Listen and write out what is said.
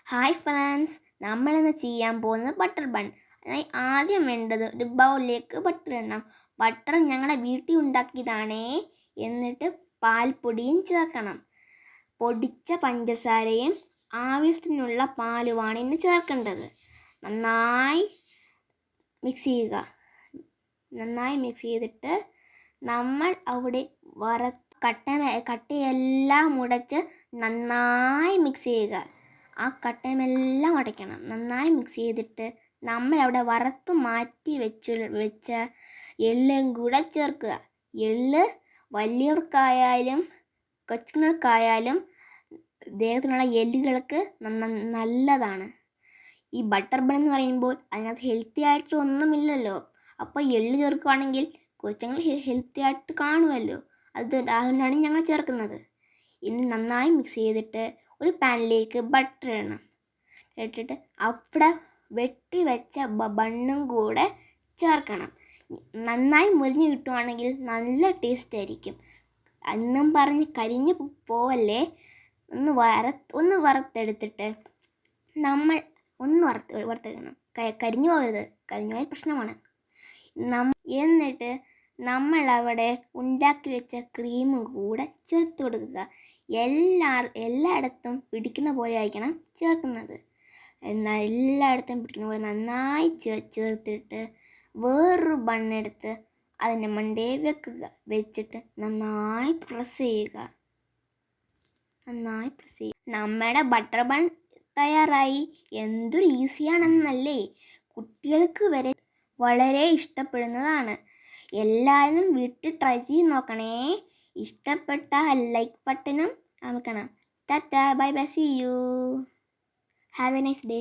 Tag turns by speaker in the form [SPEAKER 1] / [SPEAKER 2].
[SPEAKER 1] Hi friends, നമ്മളിന്ന് ചെയ്യാൻ പോകുന്നത് ബട്ടർ ബൺ. അതിനായി ആദ്യം വേണ്ടത് ഒരു ബൗളിലേക്ക് ബട്ടർ ഇടണം. ബട്ടർ ഞങ്ങളുടെ വീട്ടിൽ ഉണ്ടാക്കിയതാണേ. എന്നിട്ട് പാൽപ്പൊടിയും ചേർക്കണം. പൊടിച്ച പഞ്ചസാരയും ആവശ്യത്തിനുള്ള പാലുമാണ് ഇന്ന് ചേർക്കേണ്ടത്. നന്നായി മിക്സ് ചെയ്യുക. നന്നായി മിക്സ് ചെയ്തിട്ട് നമ്മൾ അവിടെ കട്ടയെല്ലാം ഉടച്ച് നന്നായി മിക്സ് ചെയ്യുക. ആ കട്ടയുമെല്ലാം ഉടയ്ക്കണം. നന്നായി മിക്സ് ചെയ്തിട്ട് നമ്മൾ അവിടെ വറുത്ത് മാറ്റി വെച്ച എള്ളും കൂടെ ചേർക്കുക. എള്ള് വലിയവർക്കായാലും കൊച്ചുങ്ങൾക്കായാലും ദേഹത്തിനുള്ള എല്ലുകൾക്ക് നല്ലതാണ്. ഈ ബട്ടർ ബൺ എന്ന് പറയുമ്പോൾ അതിനകത്ത് ഹെൽത്തി ആയിട്ട് ഒന്നുമില്ലല്ലോ. അപ്പോൾ എള്ള് ചേർക്കുകയാണെങ്കിൽ കൊച്ചുങ്ങൾ ഹെൽത്തി ആയിട്ട് കാണുമല്ലോ. അതുകൊണ്ടാണ് ഞങ്ങൾ ചേർക്കുന്നത്. ഇനി നന്നായി മിക്സ് ചെയ്തിട്ട് ഒരു പാനിലേക്ക് ബട്ടർ ഇടണം. ഇട്ടിട്ട് അവിടെ വെട്ടി വെച്ച ബണ്ണും കൂടെ ചേർക്കണം. നന്നായി മുരിഞ്ഞ് കിട്ടുവാണെങ്കിൽ നല്ല ടേസ്റ്റ് ആയിരിക്കും. എന്നും പറഞ്ഞ് കരിഞ്ഞ് പോവല്ലേ. ഒന്ന് വറുത്തെടുത്തിട്ട് നമ്മൾ വറുത്തെടുക്കണം. കരിഞ്ഞു പോകരുത്. കരിഞ്ഞു പോയാൽ പ്രശ്നമാണ്. എന്നിട്ട് നമ്മൾ അവിടെ ഉണ്ടാക്കി വെച്ച ക്രീം കൂടെ ചേർത്ത് കൊടുക്കുക. എല്ലായിടത്തും പിടിക്കുന്ന പോലെ ആയിരിക്കണം ചേർക്കുന്നത്. എന്നാൽ എല്ലായിടത്തും പിടിക്കുന്ന പോലെ നന്നായി ചേർത്തിട്ട് വേറൊരു ബണ്ണെടുത്ത് അതിൻ്റെ മണ്ടയിൽ വെക്കുക. വെച്ചിട്ട് നന്നായി പ്രസ് ചെയ്യുക. നമ്മുടെ ബട്ടർ ബൺ തയ്യാറായി. എന്തൊരു ഈസിയാണെന്നല്ലേ. കുട്ടികൾക്ക് വരെ വളരെ ഇഷ്ടപ്പെടുന്നതാണ്. എല്ലാവരും വീട്ടിൽ ട്രൈ ചെയ്ത് നോക്കണേ. ഇഷ്ടപ്പെട്ടാൽ ലൈക്ക് ബട്ടണും അമർത്തണം. ടാറ്റാ, bye bye, see you, have a nice day.